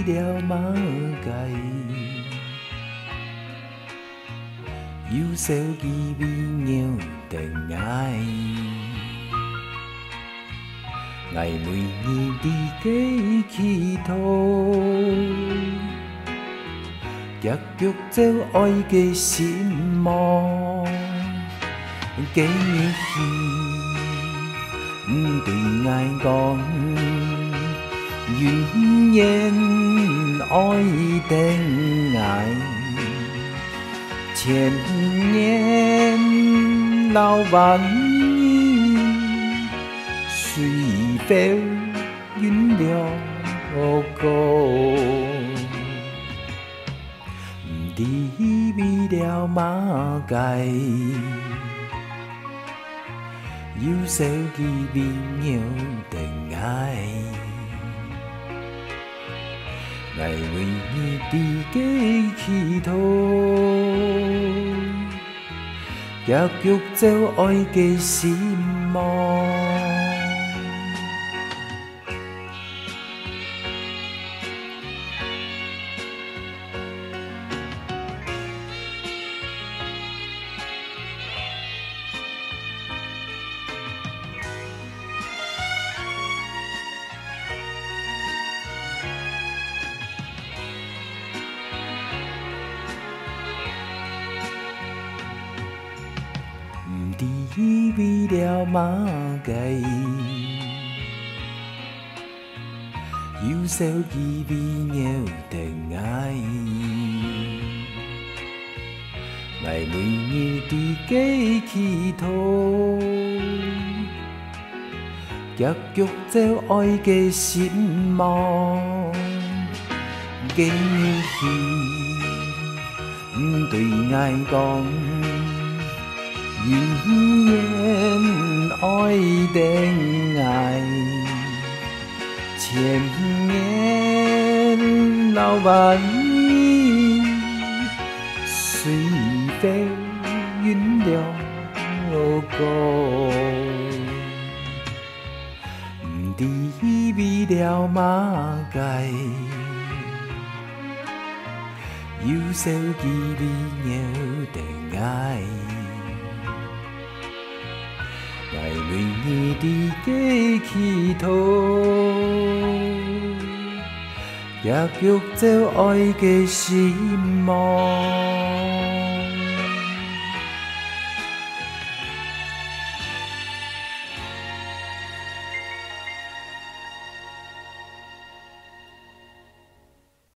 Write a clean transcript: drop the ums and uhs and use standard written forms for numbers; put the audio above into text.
了马街，有小鸡尾鸟长爱，爱每年伫家祈祷，结局照爱的心魔，今日不对爱讲。 永远爱定爱，千年老万年，随风云了过，不知为了马街，有小鸡尾鸟定爱。 爱为你伫家祈祷，结局照爱的心魔。不知为了马街，有小鸡尾鸟长爱，爱每年伫家祈祷，结局照爱的心魔，今日不对爱讲。 永远爱定爱，千年老万年，随风云了过，不知为了马街，有小鸡尾鸟定爱。 爱为你伫家祈祷，结局照爱的心魔。